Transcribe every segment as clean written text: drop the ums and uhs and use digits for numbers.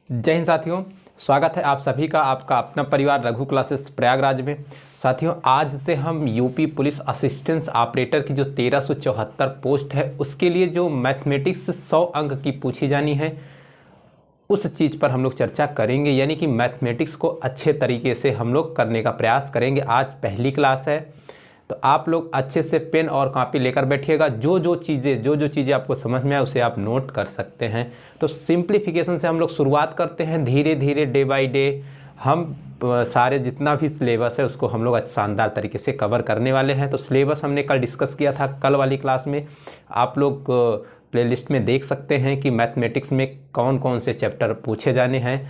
जय हिंद साथियों, स्वागत है आप सभी का आपका अपना परिवार रघु क्लासेस प्रयागराज में। साथियों, आज से हम यूपी पुलिस असिस्टेंस ऑपरेटर की जो 1374 पोस्ट है उसके लिए जो मैथमेटिक्स 100 अंक की पूछी जानी है उस चीज़ पर हम लोग चर्चा करेंगे। यानी कि मैथमेटिक्स को अच्छे तरीके से हम लोग करने का प्रयास करेंगे। आज पहली क्लास है तो आप लोग अच्छे से पेन और कॉपी लेकर बैठिएगा। जो जो चीज़ें आपको समझ में आए उसे आप नोट कर सकते हैं। तो सिंप्लीफिकेशन से हम लोग शुरुआत करते हैं, धीरे धीरे डे बाय डे हम सारे जितना भी सिलेबस है उसको हम लोग शानदार तरीके से कवर करने वाले हैं। तो सिलेबस हमने कल डिस्कस किया था, कल वाली क्लास में आप लोग प्लेलिस्ट में देख सकते हैं कि मैथमेटिक्स में कौन कौन से चैप्टर पूछे जाने हैं।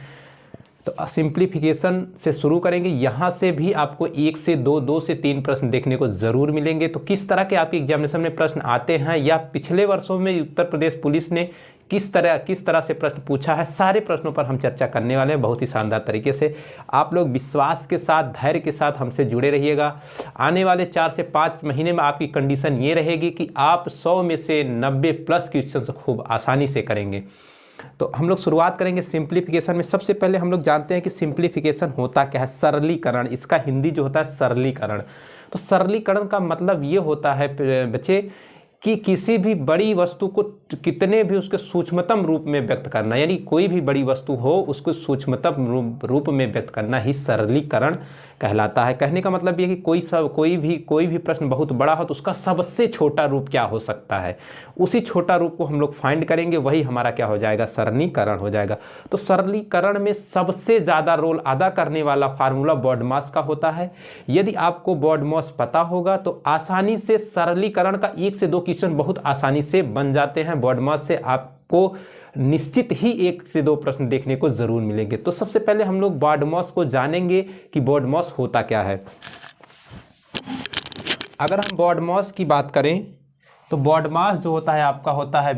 तो सिंप्लीफिकेशन से शुरू करेंगे। यहाँ से भी आपको 1 से 2 से 3 प्रश्न देखने को ज़रूर मिलेंगे। तो किस तरह के आपके एग्जामिनेशन में प्रश्न आते हैं या पिछले वर्षों में उत्तर प्रदेश पुलिस ने किस तरह से प्रश्न पूछा है, सारे प्रश्नों पर हम चर्चा करने वाले हैं बहुत ही शानदार तरीके से। आप लोग विश्वास के साथ, धैर्य के साथ हमसे जुड़े रहिएगा। आने वाले 4 से 5 महीने में आपकी कंडीशन ये रहेगी कि आप 100 में से 90 प्लस क्वेश्चन खूब आसानी से करेंगे। तो हम लोग शुरुआत करेंगे सिंप्लीफिकेशन में। सबसे पहले हम लोग जानते हैं कि सिंप्लीफिकेशन होता क्या है। सरलीकरण, इसका हिंदी जो होता है सरलीकरण। तो सरलीकरण का मतलब ये होता है बच्चे कि किसी भी बड़ी वस्तु को कितने भी उसके सूक्ष्मतम रूप में व्यक्त करना, यानी कोई भी बड़ी वस्तु हो उसको सूक्ष्मतम रूप में व्यक्त करना ही सरलीकरण कहलाता है। कहने का मतलब ये कि कोई भी प्रश्न बहुत बड़ा हो तो उसका सबसे छोटा रूप क्या हो सकता है, उसी छोटा रूप को हम लोग फाइंड करेंगे, वही हमारा क्या हो जाएगा, सरलीकरण हो जाएगा। तो सरलीकरण में सबसे ज़्यादा रोल अदा करने वाला फार्मूला बॉडमास का होता है। यदि आपको बॉडमास पता होगा तो आसानी से सरलीकरण का 1 से 2 क्वेश्चन बहुत आसानी से बन जाते हैं। बॉडमास से आपको निश्चित ही 1 से 2 प्रश्न देखने को जरूर मिलेंगे। तो सबसे पहले हम लोग बॉडमास को जानेंगे कि बॉडमास होता क्या है। अगर हम बॉडमास की बात करें तो बॉडमास जो होता है आपका होता है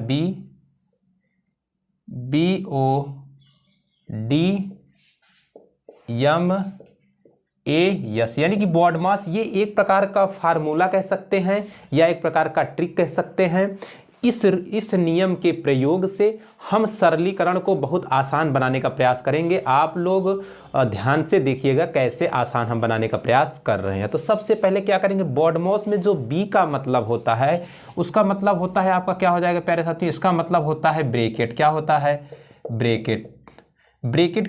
BODMAS, यानी कि बॉडमास ये एक प्रकार का फार्मूला कह सकते हैं या एक प्रकार का ट्रिक कह सकते हैं। इस नियम के प्रयोग से हम सरलीकरण को बहुत आसान बनाने का प्रयास करेंगे। आप लोग ध्यान से देखिएगा कैसे आसान हम बनाने का प्रयास कर रहे हैं। तो सबसे पहले क्या करेंगे, बॉडमास में जो बी का मतलब होता है उसका मतलब होता है आपका क्या हो जाएगा प्यारे साथियों, इसका मतलब होता है ब्रैकेट। क्या होता है, ब्रैकेट। ब्रैकेट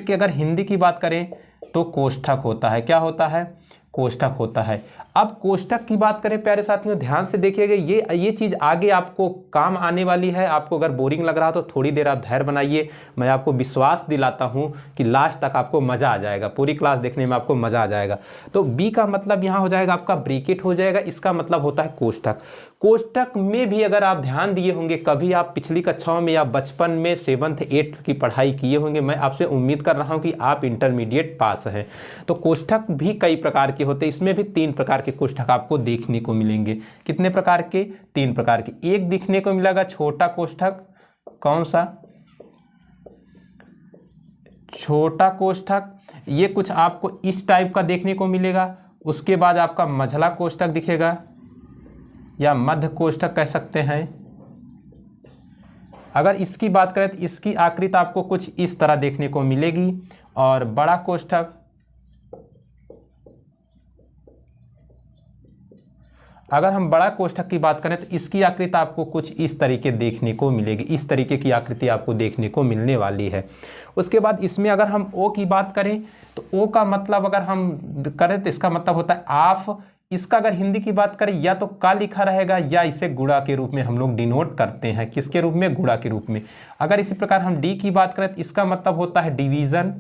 की अगर हिंदी की बात करें तो कोष्ठक होता है। क्या होता है, कोष्ठक होता है। अब कोष्ठक की बात करें प्यारे साथियों, ध्यान से देखिएगा, ये चीज़ आगे आपको काम आने वाली है। आपको अगर बोरिंग लग रहा हो तो थोड़ी देर आप धैर्य बनाइए। मैं आपको विश्वास दिलाता हूं कि लास्ट तक आपको मज़ा आ जाएगा, पूरी क्लास देखने में आपको मज़ा आ जाएगा। तो बी का मतलब यहाँ हो जाएगा आपका ब्रैकेट हो जाएगा, इसका मतलब होता है कोष्ठक। कोष्ठक में भी अगर आप ध्यान दिए होंगे, कभी आप पिछली कक्षाओं में या बचपन में 7th 8th की पढ़ाई किए होंगे, मैं आपसे उम्मीद कर रहा हूँ कि आप इंटरमीडिएट पास हैं। तो कोष्ठक भी कई प्रकार के होते हैं, इसमें भी 3 प्रकार के कोष्ठक आपको देखने को मिलेंगे। कितने प्रकार के, 3 प्रकार के। एक दिखने को मिलेगा छोटा कोष्ठक, कौन सा, छोटा कोष्ठक। ये कुछ आपको इस टाइप का देखने को मिलेगा। उसके बाद आपका मझला कोष्ठक दिखेगा या मध्य कोष्ठक कह सकते हैं। अगर इसकी बात करें तो इसकी आकृति आपको कुछ इस तरह देखने को मिलेगी। और बड़ा कोष्ठक, अगर हम बड़ा कोष्ठक की बात करें तो इसकी आकृति आपको कुछ इस तरीके देखने को मिलेगी, इस तरीके की आकृति आपको देखने को मिलने वाली है। उसके बाद इसमें अगर हम ओ की बात करें तो ओ का मतलब अगर हम करें तो इसका मतलब होता है आफ। इसका अगर हिंदी की बात करें या तो का लिखा रहेगा या इसे गुणा के रूप में हम लोग डिनोट करते हैं। किसके रूप में, गुणा के रूप में। अगर इसी प्रकार हम डी की बात करें तो इसका मतलब होता है डिवीजन।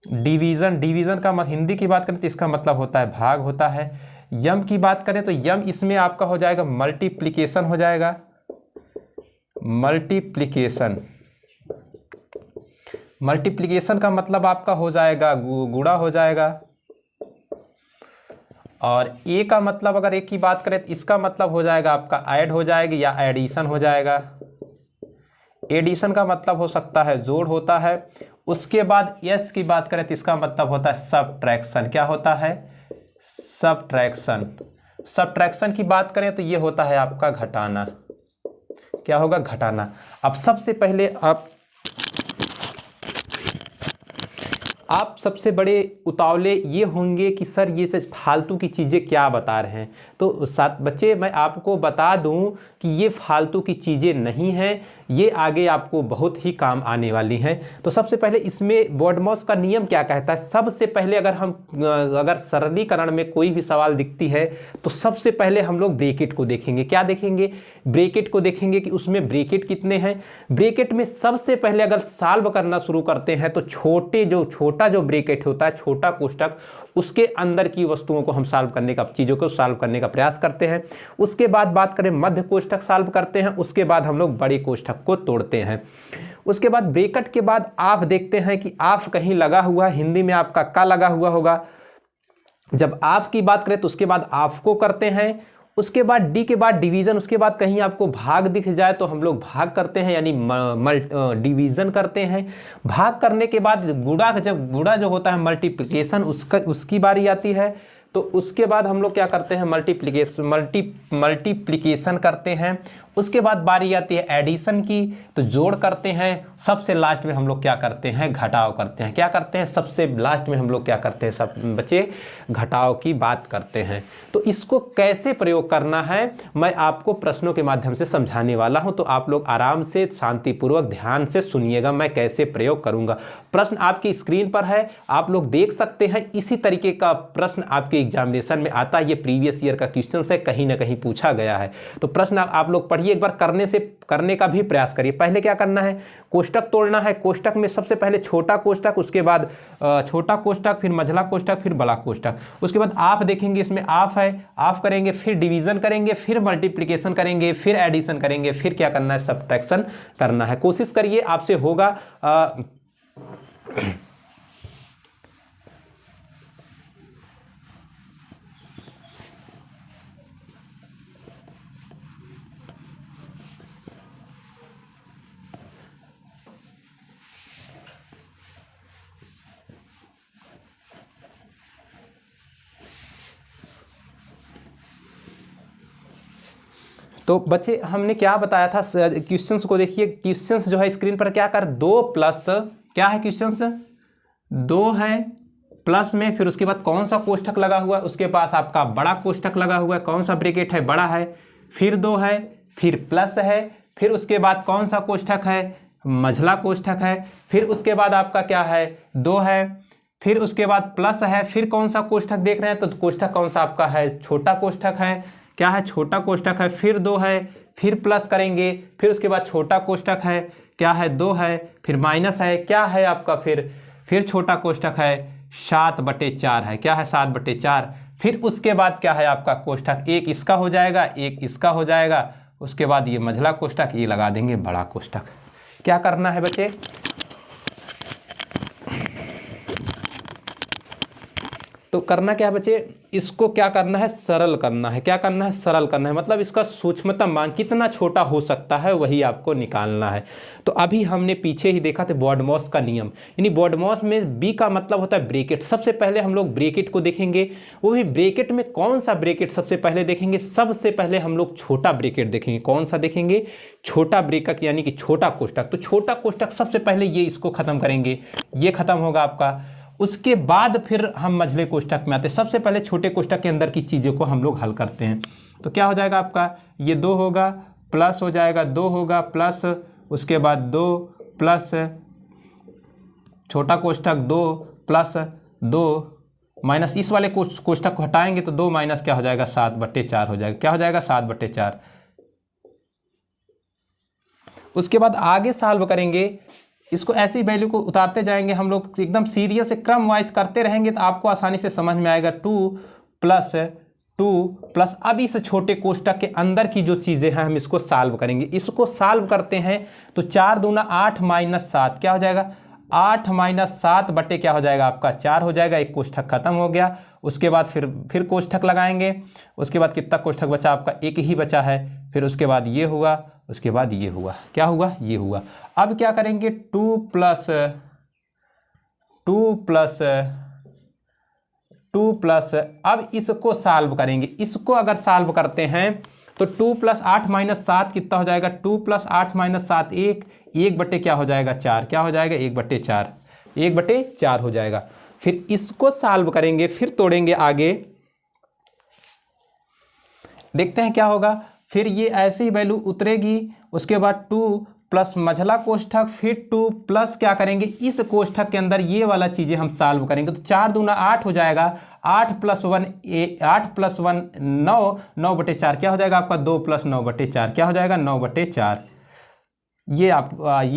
डिवीजन का हिंदी की बात करें तो इसका मतलब होता है भाग होता है। यम की बात करें तो यम इसमें आपका हो जाएगा मल्टीप्लिकेशन हो जाएगा, मल्टीप्लिकेशन का मतलब आपका हो जाएगा गुणा हो जाएगा। और ए का मतलब अगर एक की बात करें तो इसका मतलब हो जाएगा आपका ऐड हो जाएगी या एडिशन हो जाएगा। एडिशन का मतलब हो सकता है जोड़ होता है। उसके बाद एस की बात करें तो इसका मतलब होता है सबट्रैक्शन। क्या होता है, सबट्रैक्शन। सबट्रैक्शन की बात करें तो ये होता है आपका घटाना। क्या होगा, घटाना। अब सबसे पहले आप सबसे बड़े उतावले ये होंगे कि सर ये फालतू की चीज़ें क्या बता रहे हैं। तो साथ बच्चे मैं आपको बता दूं कि ये फालतू की चीज़ें नहीं हैं, ये आगे आपको बहुत ही काम आने वाली हैं। तो सबसे पहले इसमें BODMAS का नियम क्या कहता है, सबसे पहले अगर सरलीकरण में कोई भी सवाल दिखती है तो सबसे पहले हम लोग ब्रैकेट को देखेंगे। क्या देखेंगे, ब्रैकेट को देखेंगे कि उसमें ब्रैकेट कितने हैं। ब्रैकेट में सबसे पहले अगर सॉल्व करना शुरू करते हैं तो छोटा जो ब्रैकेट होता है, छोटा कोष्ठक, उसके अंदर की वस्तुओं को हम चीज़ों को सॉल्व करने का प्रयास करते हैं। उसके बाद बात करें मध्य कोष्ठक सॉल्व करते हैं, उसके बाद हम लोग बड़े कोष्ठक को तोड़ते हैं। उसके बाद ब्रैकेट के बाद आप देखते हैं कि आप कहीं लगा हुआ, हिंदी में आपका का लगा हुआ होगा। जब आप की बात करें तो उसके बाद आप को करते हैं, उसके बाद डी के बाद डिवीज़न, उसके बाद कहीं आपको भाग दिख जाए तो हम लोग भाग करते हैं, यानी डिवीज़न करते हैं। भाग करने के बाद जब गुणा जो होता है मल्टीप्लिकेशन, उसकी बारी आती है। तो उसके बाद हम लोग क्या करते हैं, मल्टीप्लिकेशन करते हैं। उसके बाद बारी आती है एडिशन की, तो जोड़ करते हैं। सबसे लास्ट में हम लोग क्या करते हैं, घटाव करते हैं। क्या करते हैं, सबसे लास्ट में हम लोग क्या करते हैं, सब बच्चे घटाव की बात करते हैं। तो इसको कैसे प्रयोग करना है मैं आपको प्रश्नों के माध्यम से समझाने वाला हूं, तो आप लोग आराम से शांतिपूर्वक ध्यान से सुनिएगा मैं कैसे प्रयोग करूंगा। प्रश्न आपकी स्क्रीन पर है, आप लोग देख सकते हैं। इसी तरीके का प्रश्न आपके एग्जामिनेशन में आता है, ये प्रीवियस ईयर का क्वेश्चन है, कहीं ना कहीं पूछा गया है। तो प्रश्न आप लोग पढ़िए, एक बार करने का भी प्रयास करिए। पहले क्या करना है, कोष्ठक तोड़ना है। कोष्ठक में सबसे पहले छोटा कोष्ठक, उसके बाद छोटा कोष्ठक, फिर मझला कोष्ठक, फिर बड़ा कोष्ठक। उसके बाद आप देखेंगे इसमें आप है, आप करेंगे, फिर डिवीजन करेंगे, फिर मल्टीप्लिकेशन करेंगे, फिर एडिशन करेंगे, फिर क्या करना है, सब्ट्रैक्शन करना है। कोशिश करिए, आपसे होगा। तो बच्चे हमने क्या बताया था, क्वेश्चंस को देखिए। क्वेश्चंस जो है स्क्रीन पर क्या कर, 2 प्लस क्या है, क्वेश्चंस 2 है प्लस में, फिर उसके बाद कौन सा कोष्ठक लगा हुआ है, उसके पास आपका बड़ा कोष्ठक लगा हुआ है, कौन सा ब्रैकेट है, बड़ा है, फिर 2 है, फिर प्लस है, फिर उसके बाद कौन सा कोष्ठक है, मझला कोष्ठक है, फिर उसके बाद आपका क्या है, 2 है, फिर उसके बाद प्लस है, फिर कौन सा कोष्ठक देख रहे हैं, तो कोष्ठक कौन सा आपका है, छोटा कोष्ठक है, क्या है, छोटा कोष्ठक है, फिर 2 है, फिर प्लस करेंगे, फिर उसके बाद छोटा कोष्ठक है, क्या है, 2 है, फिर माइनस है, क्या है आपका, फिर छोटा कोष्ठक है, 7/4 है, क्या है, 7/4। फिर उसके बाद क्या है आपका कोष्ठक, एक इसका हो जाएगा, एक इसका हो जाएगा, उसके बाद ये मझला कोष्ठक, ये लगा देंगे बड़ा कोष्ठक। क्या करना है बच्चे, तो करना क्या है बच्चे, इसको क्या करना है, सरल करना है। क्या करना है, सरल करना है, मतलब इसका सूक्ष्मतम मान कितना छोटा हो सकता है वही आपको निकालना है। तो अभी हमने पीछे ही देखा था BODMAS का नियम, यानी BODMAS में बी का मतलब होता है ब्रैकेट। सबसे पहले हम लोग ब्रैकेट को देखेंगे, वो भी ब्रैकेट में कौन सा ब्रैकेट सबसे पहले देखेंगे, सबसे पहले हम लोग छोटा ब्रैकेट देखेंगे। कौन सा देखेंगे, छोटा ब्रैकेट, यानी कि छोटा कोष्ठक। तो छोटा कोष्ठक सबसे पहले ये इसको खत्म करेंगे, ये खत्म होगा आपका। उसके बाद फिर हम मझले कोष्ठक में आते हैं। सबसे पहले छोटे कोष्ठक के अंदर की चीज़ों को हम लोग हल करते हैं। तो क्या हो जाएगा आपका, ये 2 होगा, प्लस हो जाएगा, 2 होगा प्लस, उसके बाद 2 प्लस छोटा कोष्ठक 2 प्लस 2 माइनस इस वाले कोष्ठक को हटाएंगे तो 2 माइनस क्या हो जाएगा, 7/4 हो जाएगा। क्या हो जाएगा, 7/4। उसके बाद आगे सॉल्व करेंगे, इसको ऐसी वैल्यू को उतारते जाएंगे हम लोग, एकदम सीरियस से क्रम वाइज करते रहेंगे तो आपको आसानी से समझ में आएगा। 2 प्लस अब इस छोटे कोष्ठक के अंदर की जो चीज़ें हैं हम इसको सॉल्व करेंगे। इसको सॉल्व करते हैं तो 4 दूना 8 माइनस 7 क्या हो जाएगा, 8 माइनस 7 बटे क्या हो जाएगा आपका, 4 हो जाएगा। एक कोष्ठक खत्म हो गया। उसके बाद फिर कोष्ठक लगाएंगे। उसके बाद कितना कोष्ठक बचा आपका, एक ही बचा है। फिर उसके बाद ये हुआ, उसके बाद ये हुआ, क्या हुआ, ये हुआ। अब क्या करेंगे, 2 प्लस अब इसको सॉल्व करेंगे। इसको अगर सॉल्व करते हैं तो 2 + 8 - 7 कितना हो जाएगा? 2 + 8 - 7 1 बटे क्या हो जाएगा? 4। क्या हो जाएगा? 1/4, 1/4 हो जाएगा। फिर इसको सॉल्व करेंगे, फिर तोड़ेंगे आगे, देखते हैं क्या होगा। फिर ये ऐसे ही वैल्यू उतरेगी, उसके बाद 2 प्लस मझला कोष्ठक, फिर 2 प्लस क्या करेंगे, इस कोष्ठक के अंदर ये वाला चीज़ें हम सॉल्व करेंगे। तो 4 दूना 8 हो जाएगा, 8 + 1 8 + 1 9, 9/4 क्या हो जाएगा आपका? 2 + 9/4 क्या हो जाएगा? 9/4। ये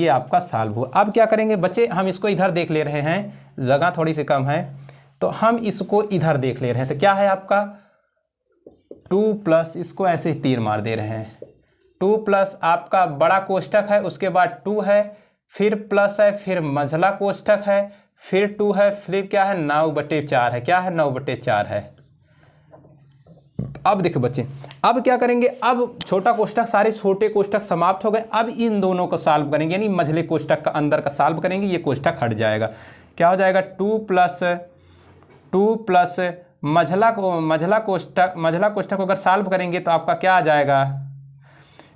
आपका सॉल्व हुआ। अब क्या करेंगे बच्चे, हम इसको इधर देख ले रहे हैं, जगह थोड़ी सी कम है तो हम इसको इधर देख ले रहे हैं। तो क्या है आपका? 2 प्लस, इसको ऐसे ही तीर मार दे रहे हैं, 2 प्लस आपका बड़ा कोष्ठक है, उसके बाद 2 है, फिर प्लस है, फिर मझला कोष्ठक है, फिर 2 है, फिर क्या है? 9/4 है। क्या है? 9/4 है। अब देखो बच्चे, अब क्या करेंगे, अब छोटा कोष्ठक, सारे छोटे कोष्ठक समाप्त हो गए। अब इन दोनों को सॉल्व करेंगे, यानी मझले कोष्ठक का अंदर का सॉल्व करेंगे, ये कोष्ठक हट जाएगा। क्या हो जाएगा? 2 प्लस मझला कोष्ठक को अगर सॉल्व करेंगे तो आपका क्या आ जाएगा?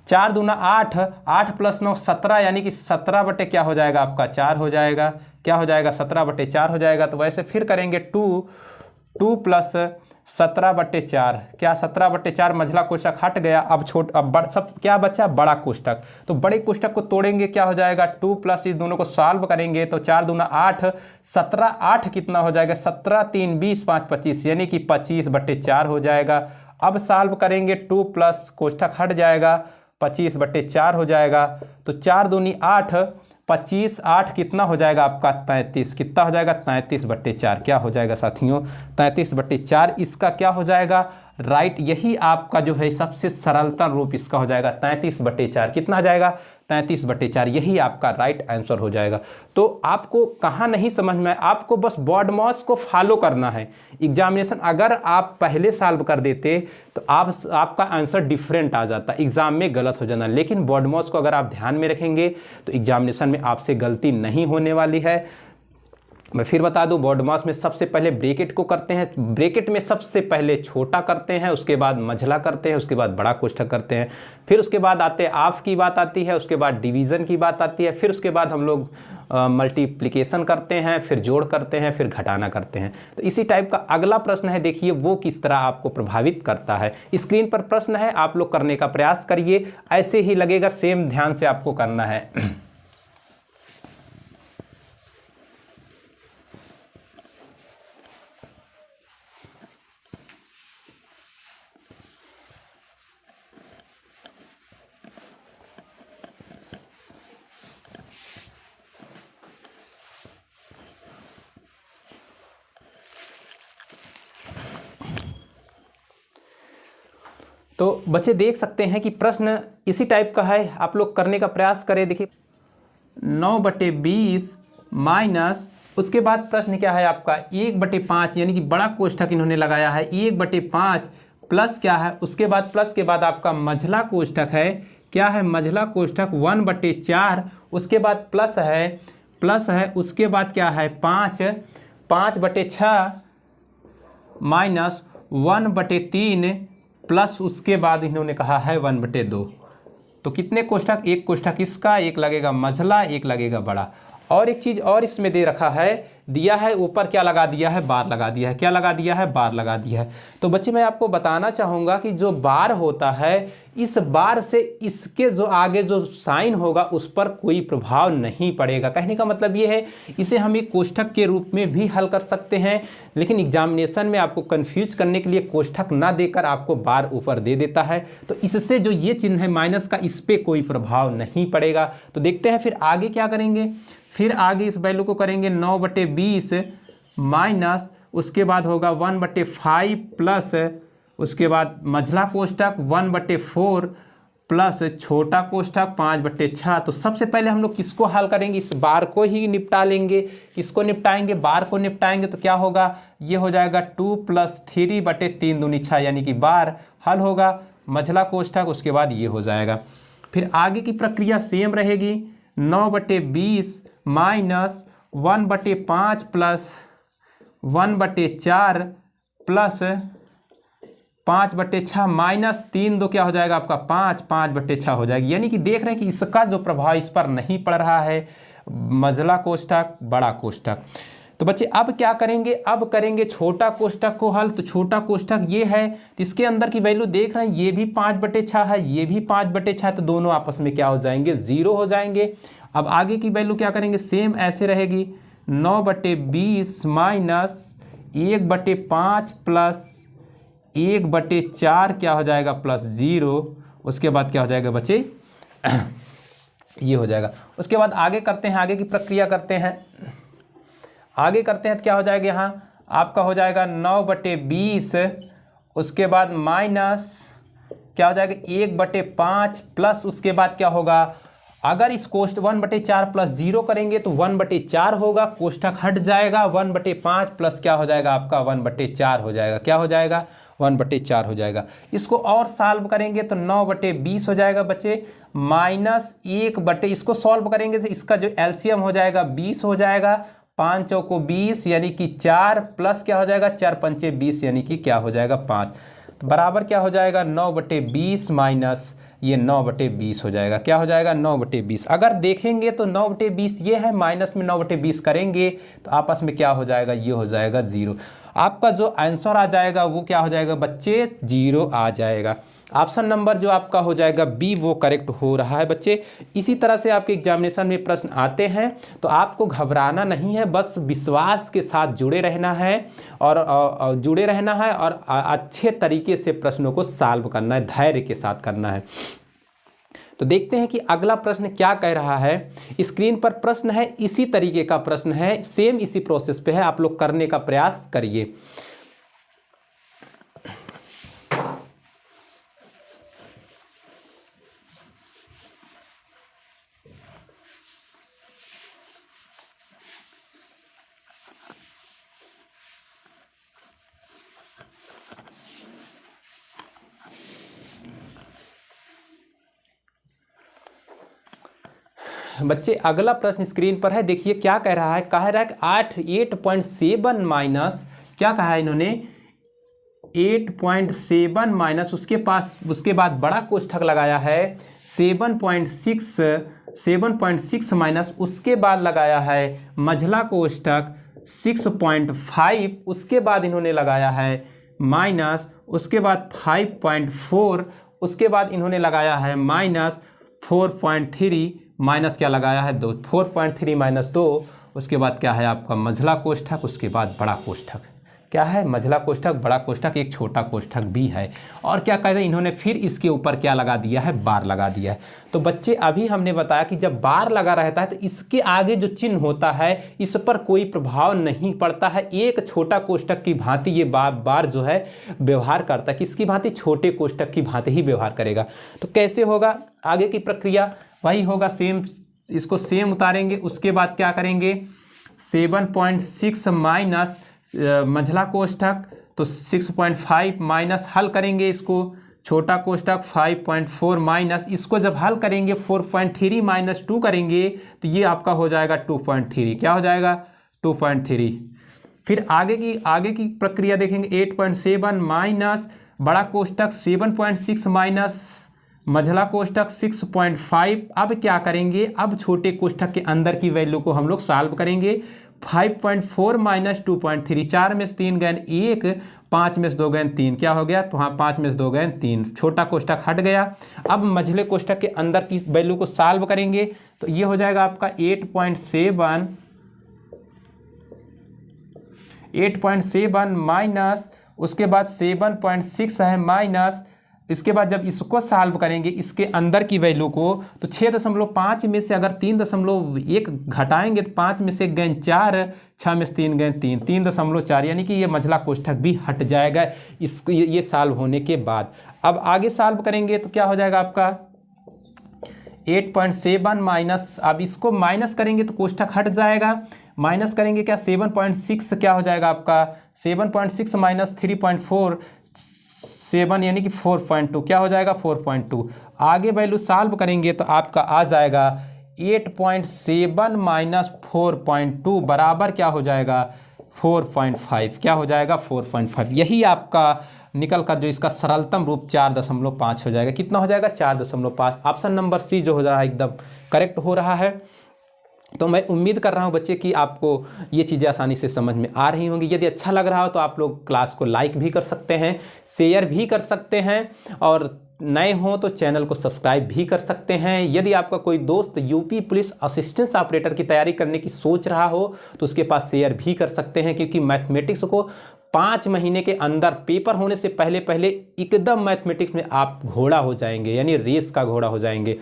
4 दूना 8, 8 + 9 17, यानी कि 17 क्या हो जाएगा आपका? 4 हो जाएगा। क्या हो जाएगा? 17/4 हो जाएगा। तो वैसे फिर करेंगे 2 प्लस 17/4, क्या 17/4 मझला कोष्ठक हट गया। अब सब क्या बचा? बड़ा कोष्ठक। तो बड़े कोष्ठक को तोड़ेंगे, क्या हो जाएगा? 2 प्लस इस दोनों को सॉल्व करेंगे तो 4 दूना 8, 17 8 कितना हो जाएगा? 17 3 20 5 25, यानी कि 25/4 हो जाएगा। अब सॉल्व करेंगे, 2 प्लस कोष्ठक हट जाएगा, 25/4 हो जाएगा। तो 4 दूनी 8, 25 8 कितना हो जाएगा आपका? 33। कितना हो जाएगा? 33/4। क्या हो जाएगा साथियों? 33/4। इसका क्या हो जाएगा? राइट, यही आपका जो है सबसे सरलतम रूप इसका हो जाएगा 33/4। कितना हो जाएगा? 33/4। यही आपका राइट आंसर हो जाएगा। तो आपको कहाँ नहीं समझ में, आपको बस BODMAS को फॉलो करना है। एग्जामिनेशन अगर आप पहले सॉल्व कर देते तो आपका आंसर डिफरेंट आ जाता, एग्जाम में गलत हो जाना। लेकिन BODMAS को अगर आप ध्यान में रखेंगे तो एग्जामिनेशन में आपसे गलती नहीं होने वाली है। मैं फिर बता दूं, BODMAS में सबसे पहले ब्रैकेट को करते हैं, ब्रैकेट में सबसे पहले छोटा करते हैं, उसके बाद मझला करते हैं, उसके बाद बड़ा कोष्ठक करते हैं, फिर उसके बाद आते ऑफ की बात आती है, उसके बाद डिवीज़न की बात आती है, फिर उसके बाद हम लोग मल्टीप्लिकेशन करते हैं, फिर जोड़ करते हैं, फिर घटाना करते हैं। तो इसी टाइप का अगला प्रश्न है, देखिए वो किस तरह आपको प्रभावित करता है। स्क्रीन पर प्रश्न है, आप लोग करने का प्रयास करिए, ऐसे ही लगेगा, सेम ध्यान से आपको करना है। तो बच्चे देख सकते हैं कि प्रश्न इसी टाइप का है, आप लोग करने का प्रयास करें। देखिए 9/20 माइनस, उसके बाद प्रश्न क्या है आपका? 1/5, यानी कि बड़ा कोष्ठक इन्होंने लगाया है, 1/5 प्लस क्या है? उसके बाद प्लस के बाद आपका मझला कोष्ठक है, क्या है? मझला कोष्ठक 1/4, उसके बाद प्लस है, उसके बाद क्या है? 5/6 माइनस 1/3 प्लस उसके बाद इन्होंने कहा है 1/2। तो कितने कोष्ठक? एक कोष्ठक इसका, एक लगेगा मझला, एक लगेगा बड़ा। और एक चीज़ और इसमें दे रखा है, दिया है ऊपर क्या लगा दिया है? बार लगा दिया है। क्या लगा दिया है? बार लगा दिया है। तो बच्चे मैं आपको बताना चाहूँगा कि जो बार होता है, इस बार से इसके जो आगे जो साइन होगा उस पर कोई प्रभाव नहीं पड़ेगा। कहने का मतलब ये है, इसे हम एक कोष्ठक के रूप में भी हल कर सकते हैं, लेकिन एग्जामिनेशन में आपको कन्फ्यूज करने के लिए कोष्ठक ना देकर आपको बार ऊपर दे देता है। तो इससे जो ये चिन्ह है माइनस का, इस पर कोई प्रभाव नहीं पड़ेगा। तो देखते हैं फिर आगे क्या करेंगे। फिर आगे इस वैल्यू को करेंगे 9/20 माइनस, उसके बाद होगा 1/5 प्लस, उसके बाद मझला कोष्ठक 1/4 प्लस छोटा कोष्ठक 5/6। तो सबसे पहले हम लोग किसको हल करेंगे? इस बार को ही निपटा लेंगे। किसको निपटाएंगे? बार को निपटाएंगे। तो क्या होगा? ये हो जाएगा 2 + 3/3 दूनी 6, यानी कि बार हल होगा। मझला कोष्ठक, उसके बाद ये हो जाएगा। फिर आगे की प्रक्रिया सेम रहेगी, 9/20 माइनस 1/5 प्लस 1/4 प्लस 5/6 माइनस 3 क्या हो जाएगा आपका 5, 5/6 हो जाएगी। यानी कि देख रहे हैं कि इसका जो प्रभाव इस पर नहीं पड़ रहा है, मझला कोष्ठक बड़ा कोष्ठक। तो बच्चे अब क्या करेंगे, अब करेंगे छोटा कोष्ठक को हल। तो छोटा कोष्ठक ये है, इसके अंदर की वैल्यू देख रहे हैं, ये भी 5/6 है, ये भी 5/6, तो दोनों आपस में क्या हो जाएंगे, 0 हो जाएंगे। अब आगे की वैल्यू क्या करेंगे, सेम ऐसे रहेगी, 9/20 माइनस 1/5 प्लस 1/4 क्या हो जाएगा प्लस 0। उसके बाद क्या हो जाएगा बच्चे ये हो जाएगा। उसके बाद आगे करते हैं, आगे की प्रक्रिया करते हैं, आगे करते हैं तो क्या हो जाएगा, यहाँ आपका हो जाएगा 9/20, उसके बाद माइनस क्या हो जाएगा 1/5 प्लस उसके बाद क्या होगा, अगर इस कोष्ठ 1/4 प्लस 0 करेंगे तो 1/4 होगा, कोष्ठक हट जाएगा, 1/5 प्लस क्या हो जाएगा आपका 1/4 हो जाएगा, क्या हो जाएगा 1/4 हो जाएगा। इसको और सॉल्व करेंगे तो 9/20 हो जाएगा बच्चे, माइनस 1 इसको सॉल्व करेंगे तो इसका जो एलसीएम हो जाएगा 20 हो जाएगा, 5 चौको 20 यानी कि 4 प्लस क्या हो जाएगा 4 पंचे 20 यानी कि क्या हो जाएगा 5, तो बराबर क्या हो जाएगा 9/20 माइनस ये 9/20 हो जाएगा, क्या हो जाएगा 9/20। अगर देखेंगे तो 9/20 ये है, माइनस में 9/20 करेंगे तो आपस में क्या हो जाएगा, ये हो जाएगा 0। आपका जो आंसर आ जाएगा वो क्या हो जाएगा बच्चे 0 आ जाएगा। ऑप्शन नंबर जो आपका हो जाएगा बी वो करेक्ट हो रहा है बच्चे। इसी तरह से आपके एग्जामिनेशन में प्रश्न आते हैं तो आपको घबराना नहीं है, बस विश्वास के साथ जुड़े रहना है और अच्छे तरीके से प्रश्नों को सॉल्व करना है, धैर्य के साथ करना है। तो देखते हैं कि अगला प्रश्न क्या कह रहा है। स्क्रीन पर प्रश्न है, इसी तरीके का प्रश्न है, सेम इसी प्रोसेस पे है, आप लोग करने का प्रयास करिए। बच्चे अगला प्रश्न स्क्रीन पर है, देखिए क्या कह रहा है, कह रहा है कि 8.7 माइनस क्या कहा है इन्होंने 8.7 माइनस उसके बाद बड़ा कोष्ठक लगाया है 7.6 माइनस उसके बाद लगाया है मझला कोष्ठक 6.5, उसके बाद इन्होंने लगाया है माइनस, उसके बाद 5.4, उसके बाद इन्होंने लगाया है माइनस 4.3 माइनस क्या लगाया है 2, 4.3 माइनस 2, उसके बाद क्या है आपका मझला कोष्ठक, उसके बाद बड़ा कोष्ठक। क्या है मझला कोष्ठक, बड़ा कोष्ठक, एक छोटा कोष्ठक भी है। और क्या कहते हैं इन्होंने फिर इसके ऊपर क्या लगा दिया है, बार लगा दिया है। तो बच्चे अभी हमने बताया कि जब बार लगा रहता है तो इसके आगे जो चिन्ह होता है इस पर कोई प्रभाव नहीं पड़ता है। एक छोटा कोष्ठक की भांति ये बार जो है व्यवहार करता है, किसकी भांति, छोटे कोष्ठक की भांति ही व्यवहार करेगा। तो कैसे होगा आगे की प्रक्रिया, वही होगा सेम, इसको सेम उतारेंगे। उसके बाद क्या करेंगे 7.6 माइनस मझला कोष्ठक तो 6.5 माइनस हल करेंगे इसको, छोटा कोष्ठक 5.4 माइनस, इसको जब हल करेंगे 4.3 माइनस 2 करेंगे तो ये आपका हो जाएगा 2.3, क्या हो जाएगा 2.3। फिर आगे की प्रक्रिया देखेंगे 8.7 माइनस बड़ा कोष्ठक 7.6 माइनस मझला कोष्ठक 6.5। अब क्या करेंगे, अब छोटे कोष्ठक के अंदर की वैल्यू को हम लोग सॉल्व करेंगे। 5.4 माइनस 2.3, 4 में से 3 गए 1, 5 में से 2 गए 3, क्या हो गया तो हाँ 5 में से 2 गए 3, छोटा कोष्ठक हट गया। अब मझले कोष्ठक के अंदर की वैल्यू को सॉल्व करेंगे तो ये हो जाएगा आपका 8.7 माइनस उसके बाद 7.6 है माइनस, इसके बाद जब इसको सॉल्व करेंगे इसके अंदर की वैल्यू को तो 6.5 में से अगर 3.1 घटाएंगे तो 5 में से 1 गए 4, 6 में से 3 गए 3, 3.4 यानी कि ये मझला कोष्ठक भी हट जाएगा इसको ये सॉल्व होने के बाद। अब आगे सॉल्व करेंगे तो क्या हो जाएगा आपका 8.7 माइनस, अब इसको माइनस करेंगे तो कोष्ठक हट जाएगा, माइनस करेंगे क्या 7.6 क्या हो जाएगा आपका 7.6 माइनस 3.4 7 यानी कि 4.2 क्या हो जाएगा 4.2। आगे वैल्यू सॉल्व करेंगे तो आपका आ जाएगा 8.7 माइनस 4.2 बराबर क्या हो जाएगा 4.5 क्या हो जाएगा 4.5। यही आपका निकल कर जो इसका सरलतम रूप 4.5 हो जाएगा। कितना हो जाएगा 4.5। ऑप्शन नंबर सी जो हो रहा है एकदम करेक्ट हो रहा है। तो मैं उम्मीद कर रहा हूँ बच्चे कि आपको ये चीज़ें आसानी से समझ में आ रही होंगी। यदि अच्छा लग रहा हो तो आप लोग क्लास को लाइक भी कर सकते हैं, शेयर भी कर सकते हैं, और नए हों तो चैनल को सब्सक्राइब भी कर सकते हैं। यदि आपका कोई दोस्त यूपी पुलिस असिस्टेंस ऑपरेटर की तैयारी करने की सोच रहा हो तो उसके पास शेयर भी कर सकते हैं, क्योंकि मैथमेटिक्स को 5 महीने के अंदर पेपर होने से पहले पहले एकदम मैथमेटिक्स में आप घोड़ा हो जाएंगे, यानी रेस का घोड़ा हो जाएंगे।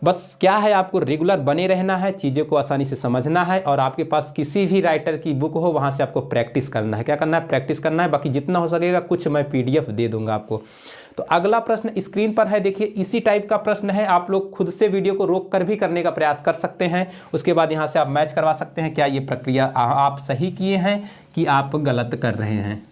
बस क्या है, आपको रेगुलर बने रहना है, चीज़ों को आसानी से समझना है, और आपके पास किसी भी राइटर की बुक हो वहाँ से आपको प्रैक्टिस करना है। क्या करना है, प्रैक्टिस करना है। बाकी जितना हो सकेगा कुछ मैं PDF दे दूंगा आपको। तो अगला प्रश्न स्क्रीन पर है, देखिए इसी टाइप का प्रश्न है। आप लोग खुद से वीडियो को रोक कर भी करने का प्रयास कर सकते हैं, उसके बाद यहाँ से आप मैच करवा सकते हैं क्या ये प्रक्रिया आप सही किए हैं कि आप गलत कर रहे हैं।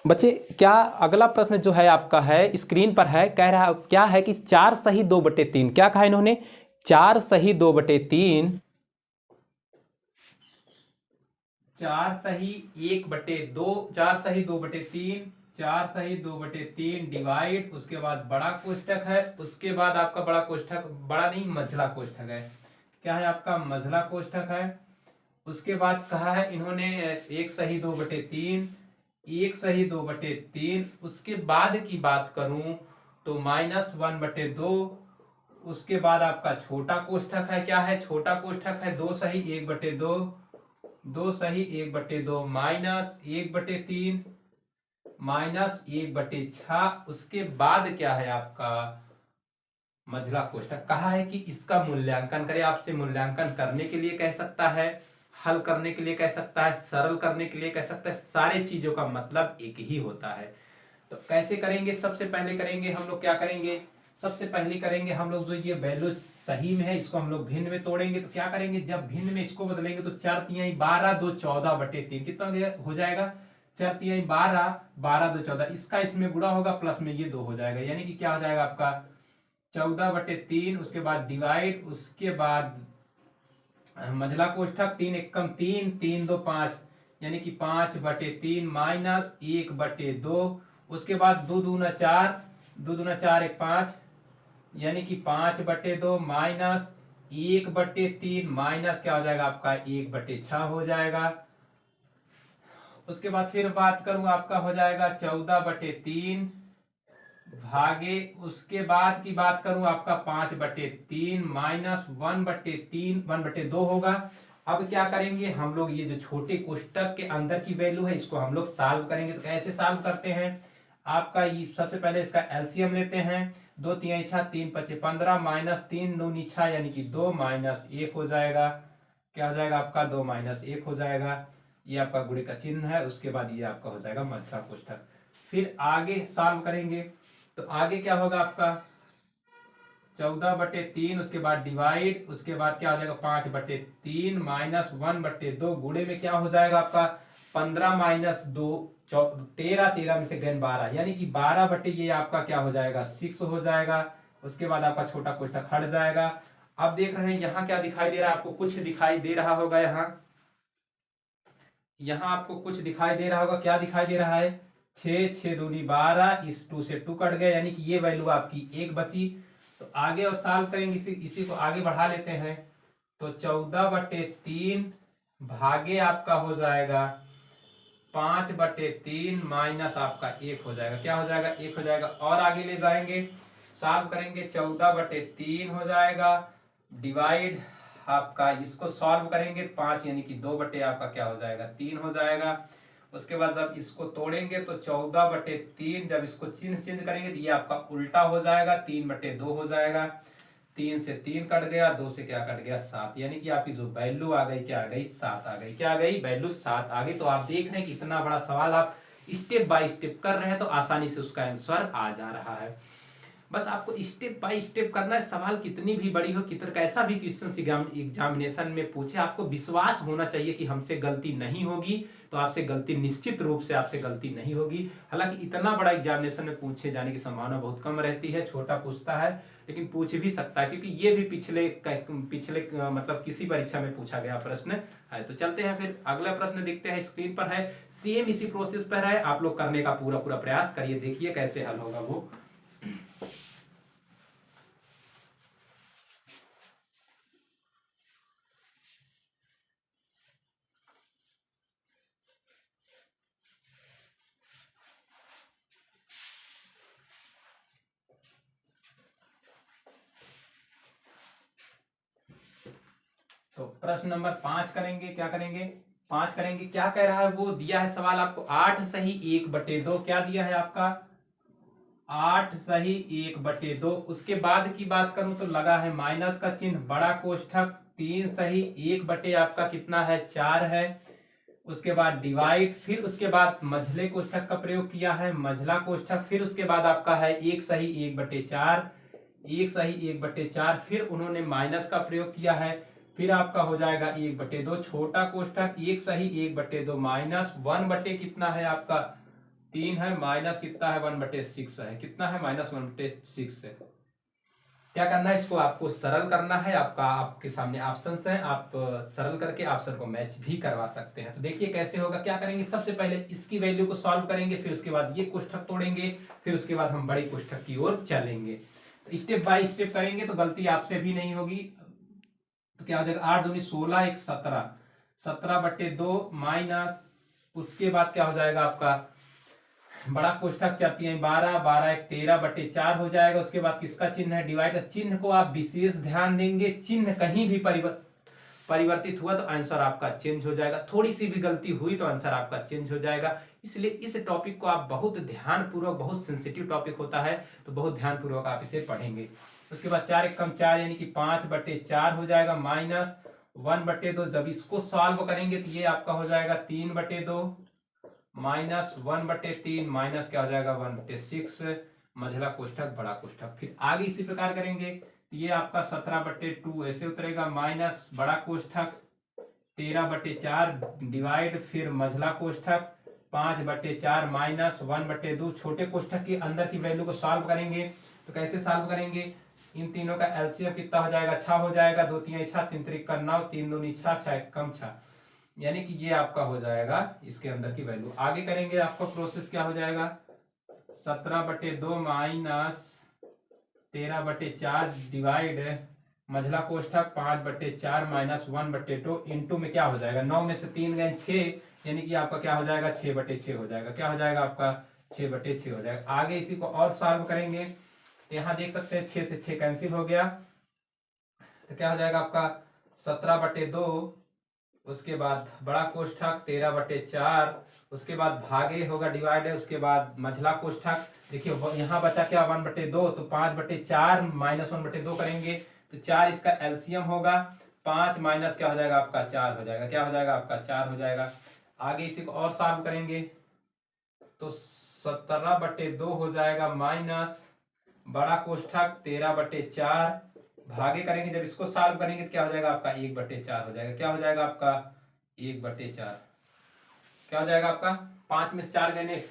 बच्चे क्या अगला प्रश्न जो है आपका है स्क्रीन पर है, कह रहा क्या है कि 4 सही 2/3, क्या कहा इन्होंने 4 सही 2/3, 4 सही 1/2, 4 सही 2/3, 4 सही 2/3 डिवाइड, उसके बाद बड़ा कोष्ठक है, उसके बाद आपका बड़ा कोष्ठक, बड़ा नहीं मझला कोष्ठक है, क्या है आपका मझला कोष्ठक है। उसके बाद कहा है इन्होंने 1 सही 2/3, 1 सही 2/3, उसके बाद की बात करूं तो -1/2, उसके बाद आपका छोटा कोष्ठक है, क्या है छोटा कोष्ठक है 2 सही 1/2, 2 सही 1/2 -1/3 -1/6, उसके बाद क्या है आपका मझला कोष्ठक। कहा है कि इसका मूल्यांकन करें। आपसे मूल्यांकन करने के लिए कह सकता है, हल करने के लिए कह सकता है, सरल करने के लिए कह सकता है, सारे चीजों का मतलब एक ही होता है। तो कैसे करेंगे, सबसे पहले करेंगे हम लोग क्या करेंगे, सबसे पहले करेंगे हम लोग जो ये वैल्यू सही में है इसको हम लोग भिन्न में तोड़ेंगे। तो क्या करेंगे, जब भिन्न में इसको बदलेंगे तो 4 तिहाई 12, 2 14/3 कितना हो जाएगा 4 तिहाई 12, 12 2 14, इसका इसमें गुणा होगा प्लस में ये 2 हो जाएगा, यानी कि क्या हो जाएगा आपका 14/3, उसके बाद डिवाइड, उसके बाद मझला कोष्ठक 3 एकम 3, 3 2 5, यानी कि 5/3 -1/2, उसके बाद 2 दूना 4, 2 दूना 4 1 5, यानी कि 5/2 -1/3 माइनस क्या हो जाएगा आपका 1/6 हो जाएगा। उसके बाद फिर बात करूं आपका हो जाएगा 14/3 भागे, उसके बाद की बात करूं आपका 5/3 -1/3 1/2 होगा। अब क्या करेंगे हम लोग, ये जो छोटे कोष्टक के अंदर की वैल्यू है इसको हम लोग सॉल्व करेंगे। तो कैसे सॉल्व करते हैं, आपका ये सबसे पहले इसका एलसीएम लेते हैं, 2 3 6 3 5 15 -3 2 6, यानी कि 2 -1 हो जाएगा। क्या हो जाएगा आपका 2 -1 हो जाएगा, ये आपका गुणे का चिन्ह है। उसके बाद ये आपका हो जाएगा मझला कोष्ठक। फिर आगे सॉल्व करेंगे तो आगे क्या होगा आपका 14/3, उसके बाद डिवाइड, उसके बाद क्या हो जाएगा 5/3 -1/2 गुणे में क्या हो जाएगा आपका 15 -2 13, 13 में से गन 12, यानी कि 12 ये आपका क्या हो जाएगा 6 हो जाएगा। उसके बाद आपका छोटा कोष्ठक हट जाएगा। अब देख रहे हैं यहाँ क्या दिखाई दे रहा है, आपको कुछ दिखाई दे रहा होगा, यहाँ आपको कुछ दिखाई दे रहा होगा, क्या दिखाई दे रहा है 6 6 दूनी 12, इस 2 से 2 कट गया, यानी कि ये वैल्यू आपकी 1 बची। तो आगे और सॉल्व करेंगे, इसी को आगे बढ़ा लेते हैं। तो 14/3 भागे आपका हो जाएगा 5/3 माइनस आपका 1 हो जाएगा, क्या हो जाएगा 1 हो जाएगा। और आगे ले जाएंगे सॉल्व करेंगे 14/3 हो जाएगा डिवाइड, आपका इसको सॉल्व करेंगे 5, यानी कि 2 आपका क्या हो जाएगा 3 हो जाएगा। उसके बाद जब इसको तोड़ेंगे तो 14/3, जब इसको चिन्ह चेंज करेंगे तो ये आपका उल्टा हो जाएगा, 3/2 हो जाएगा। 3 से 3 कट गया, 2 से क्या कट गया 7, यानी कि आपकी जो वैल्यू आ गई क्या आ गई 7 आ गई, क्या आ गई वैल्यू 7 आ गई। तो आप देख रहे हैं कि इतना बड़ा सवाल आप स्टेप बाय स्टेप कर रहे हैं तो आसानी से उसका आंसर आ जा रहा है। बस आपको स्टेप बाय स्टेप करना है। सवाल कितनी भी बड़ी हो, कितना कैसा भी क्वेश्चन एग्जामिनेशन में पूछे, आपको विश्वास होना चाहिए कि हमसे गलती नहीं होगी, तो आपसे गलती निश्चित रूप से आपसे गलती नहीं होगी। हालांकि इतना बड़ा एग्जामिनेशन में पूछे जाने की संभावना बहुत कम रहती है, छोटा पूछता है लेकिन पूछ भी सकता है, क्योंकि ये भी पिछले मतलब किसी परीक्षा में पूछा गया प्रश्न है। तो चलते हैं फिर अगला प्रश्न देखते हैं, स्क्रीन पर है, सेम इसी प्रोसेस पर है, आप लोग करने का पूरा पूरा प्रयास करिए, देखिए कैसे हल होगा वो। तो प्रश्न नंबर 5 करेंगे, क्या करेंगे, 5 करेंगे। क्या कह रहा है वो, दिया है सवाल आपको 8 सही 1/2, क्या दिया है आपका 8 सही 1/2। उसके बाद की बात करूं तो लगा है माइनस का चिन्ह, बड़ा कोष्ठक 3 सही 1 आपका कितना है 4 है। उसके बाद डिवाइड, फिर उसके बाद मझले कोष्ठक का प्रयोग किया है, मझला कोष्ठक, फिर उसके बाद आपका है 1 सही 1/4, 1 सही 1/4, फिर उन्होंने माइनस का प्रयोग किया है, फिर आपका हो जाएगा 1/2, छोटा कोष्ठक 1 सही 1/2 माइनस 1 कितना है आपका 3 है, माइनस कितना है 1/6 है, कितना है माइनस 1/6 है। क्या करना है, इसको आपको सरल करना है, आपके सामने ऑप्शंस हैं, आप सरल करके ऑप्शन को मैच भी करवा सकते हैं। तो देखिए कैसे होगा, क्या करेंगे, सबसे पहले इसकी वैल्यू को सॉल्व करेंगे, फिर उसके बाद ये कोष्ठक तोड़ेंगे, फिर उसके बाद हम बड़ी कोष्ठक की ओर चलेंगे। तो स्टेप बाय स्टेप करेंगे तो गलती आपसे भी नहीं होगी। तो क्या हो जाएगा 8 दूनी 16 1 17, 17/2 माइनस, उसके बाद क्या हो जाएगा आपका बड़ा कोष्ठक 4 12, 12 1 13/4 हो जाएगा। उसके बाद किसका चिन्ह है डिवाइड, चिन्ह को आप विशेष ध्यान देंगे, चिन्ह कहीं भी परिवर्तित हुआ तो आंसर आपका चेंज हो जाएगा, थोड़ी सी भी गलती हुई तो आंसर आपका चेंज हो जाएगा। इसलिए इस टॉपिक को आप बहुत ध्यानपूर्वक, बहुत सेंसिटिव टॉपिक होता है तो बहुत ध्यानपूर्वक आप इसे पढ़ेंगे। उसके बाद 4 1 4 यानी कि 5/4 हो जाएगा माइनस 1/2, जब इसको सॉल्व करेंगे तो ये आपका हो जाएगा 3/2 माइनस 1/3 माइनस क्या हो जाएगा 1/6, मझला कोष्ठक बड़ा कोष्ठक। फिर आगे इसी प्रकार करेंगे तो ये आपका 17/2 ऐसे उतरेगा माइनस बड़ा कोष्ठक 13/4 डिवाइड, फिर मझला कोष्ठक 5/4 माइनस 1/2, छोटे कोष्ठक के अंदर की वैल्यू को सॉल्व करेंगे। तो कैसे सॉल्व करेंगे, इन तीनों का एलसीएम कितना हो जाएगा 6 हो जाएगा, 2 3 6 3 3 9, 3 2 6 6 कम 6, यानी कि ये आपका हो जाएगा इसके अंदर की वैल्यू। आगे करेंगे आपका प्रोसेस क्या हो जाएगा 17/2 माइनस 13/4 डिवाइड मझला कोष्ठक 5/4 माइनस 1/2 इंटू में क्या हो जाएगा 9 में से 3 गए 6, यानी कि आपका क्या हो जाएगा 6/6 हो जाएगा, क्या हो जाएगा आपका 6/6 हो जाएगा। आगे इसी को और सॉल्व करेंगे तो यहाँ देख सकते हैं 6 से 6 कैंसिल हो गया, तो क्या हो जाएगा आपका 17/2, उसके बाद बड़ा कोष्ठक 13/4, उसके बाद भागे होगा डिवाइड है, उसके बाद मझला कोष्ठक, देखिए यहाँ बचा क्या 1/2, तो 5/4 माइनस 1/2 करेंगे तो 4 इसका एलसीएम होगा, 5 माइनस क्या हो जाएगा आपका 4 हो जाएगा, क्या हो जाएगा आपका 4 हो जाएगा। आगे इसी को और सॉल्व करेंगे तो 17/2 हो जाएगा माइनस बड़ा कोष्ठक 13/4, भागे करेंगे जब इसको सॉल्व करेंगे तो क्या हो जाएगा आपका 1/4 हो जाएगा, क्या हो जाएगा आपका 1/4, क्या हो जाएगा आपका 5 में से 4 गए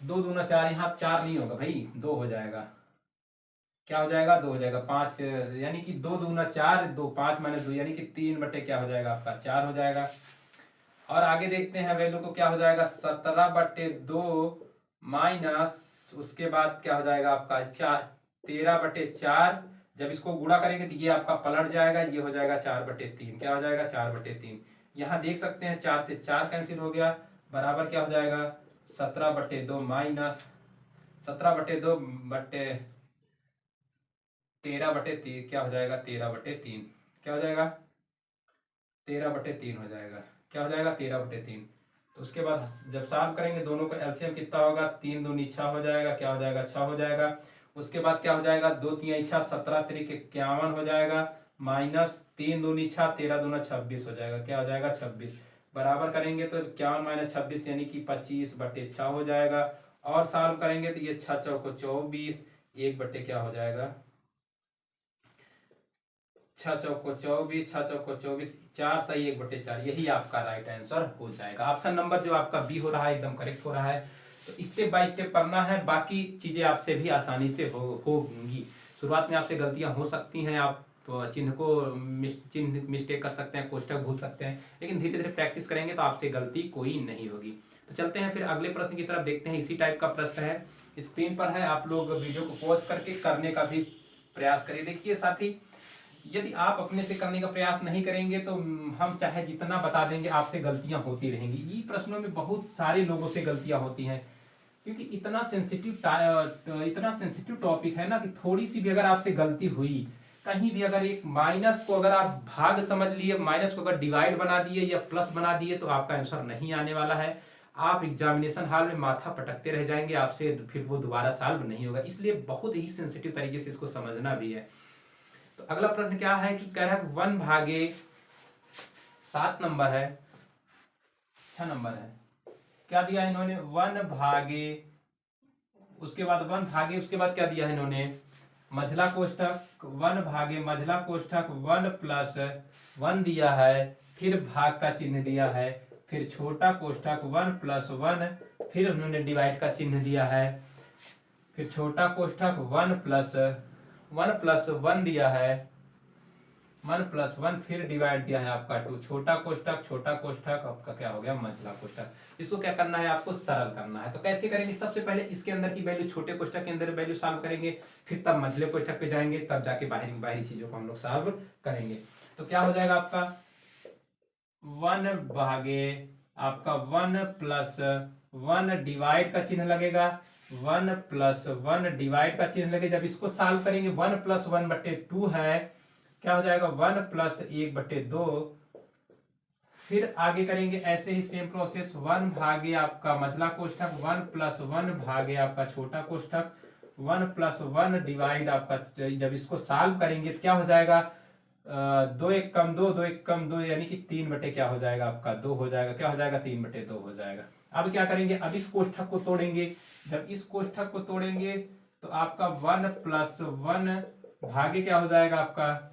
2 दूना 4, यहाँ 4 नहीं होगा भाई 2 हो जाएगा, क्या हो जाएगा 2 हो जाएगा, 5 यानी कि 2 दूना 4, 2 5 माइनस 2 यानी कि 3 क्या हो जाएगा आपका 4 हो जाएगा। और आगे देखते हैं वैल्यू को, क्या हो जाएगा 17/2 माइनस, उसके बाद क्या हो जाएगा आपका 13/4, जब इसको गुणा करेंगे तो ये आपका पलट जाएगा, ये हो जाएगा 4/3, क्या हो जाएगा 4/3। यहाँ देख सकते हैं 4 से 4 कैंसिल हो गया, बराबर क्या हो जाएगा 17/2 माइनस 17/2 बटे 13/3, क्या हो जाएगा 13/3, क्या हो जाएगा 13/3 हो जाएगा, क्या हो जाएगा 13/3। तो उसके बाद जब सॉल्व करेंगे दोनों का एलसीएम कितना होगा 3 दूनी 6 हो जाएगा, क्या हो जाएगा 6 हो जाएगा। उसके बाद क्या हो जाएगा 2 3 6 17 3 51 हो जाएगा माइनस 3 दूनी 6 13 दूना 26 हो जाएगा, क्या हो जाएगा 26, बराबर करेंगे तो 51 माइनस 26 यानी कि 25/6 हो जाएगा। और सॉल्व करेंगे तो ये 6 चौको 24, 1 बटे क्या हो जाएगा, 6 चौको 24, 6 चौको 24, 4 सही 1/4, यही आपका राइट आंसर हो जाएगा। ऑप्शन नंबर जो आपका बी हो रहा है एकदम करेक्ट हो रहा है। तो स्टेप बाय स्टेप पढ़ना है, बाकी चीजें आपसे भी आसानी से होंगी। शुरुआत में आपसे गलतियां हो सकती हैं, आप चिन्ह को चिन्ह मिस्टेक कर सकते हैं, कोष्ठक भूल सकते हैं, लेकिन धीरे धीरे प्रैक्टिस करेंगे तो आपसे गलती कोई नहीं होगी। तो चलते हैं फिर अगले प्रश्न की तरफ, देखते हैं। इसी टाइप का प्रश्न है, स्क्रीन पर है, आप लोग वीडियो को पॉज करके करने का भी प्रयास करिए। देखिए साथी, यदि आप अपने से करने का प्रयास नहीं करेंगे तो हम चाहे जितना बता देंगे आपसे गलतियां होती रहेंगी। ये प्रश्नों में बहुत सारे लोगों से गलतियां होती हैं, क्योंकि इतना सेंसिटिव टॉपिक है ना कि थोड़ी सी भी अगर आपसे गलती हुई, कहीं भी अगर एक माइनस को अगर आप भाग समझ लिए, माइनस को अगर डिवाइड बना दिए या प्लस बना दिए, तो आपका आंसर नहीं आने वाला है। आप एग्जामिनेशन हॉल में माथा पटकते रह जाएंगे, आपसे फिर वो दोबारा सॉल्व नहीं होगा। इसलिए बहुत ही सेंसिटिव तरीके से इसको समझना भी है। तो अगला प्रश्न क्या है कि कह रहा है 1/7 नंबर है, 6 नंबर है, क्या दिया है इन्होंने, 1/, उसके बाद 1/, उसके बाद क्या दिया है इन्होंने, मझला कोष्ठक, 1/, मझला कोष्ठक 1+1 दिया है, फिर भाग का चिन्ह दिया है, फिर छोटा कोष्ठक 1+1, फिर उन्होंने डिवाइड का चिन्ह दिया है, फिर छोटा कोष्ठक 1+1 दिया है, 1+1, फिर डिवाइड दिया है आपका 2, छोटा कोष्ठक आपका क्या हो गया, मझला कोष्ठक। इसको क्या करना है, आपको सरल करना है। तो कैसे करेंगे, सबसे पहले इसके अंदर की वैल्यू छोटे कोष्ठक के अंदर वैल्यू सॉल्व करेंगे, फिर तब मझले कोष्ठक पे जाएंगे, तब जाके बाहरी चीजों को हम लोग सॉल्व करेंगे। तो क्या हो जाएगा आपका 1/, आपका 1+1 डिवाइड का चिन्ह लगेगा, 1+1 डिवाइड का चिन्ह लगे। जब इसको सॉल्व करेंगे 1+1/2 है, क्या हो जाएगा 1+1/2। फिर आगे करेंगे ऐसे ही सेम प्रोसेस, 1/, आपका मझला कोष्ठक, 1+1 आपका छोटा कोष्ठक, 1+1 डिवाइड आपका, जब इसको सॉल्व करेंगे तो क्या हो जाएगा, 2 1 कम 2, 2 1 कम 2, यानी कि 3 क्या हो जाएगा आपका 2 हो जाएगा, क्या हो जाएगा 3/2 हो जाएगा। अब क्या करेंगे, अब इस कोष्ठक को तोड़ेंगे। जब इस कोष्ठक को तोड़ेंगे तो आपका 1+1 भागे क्या हो जाएगा आपका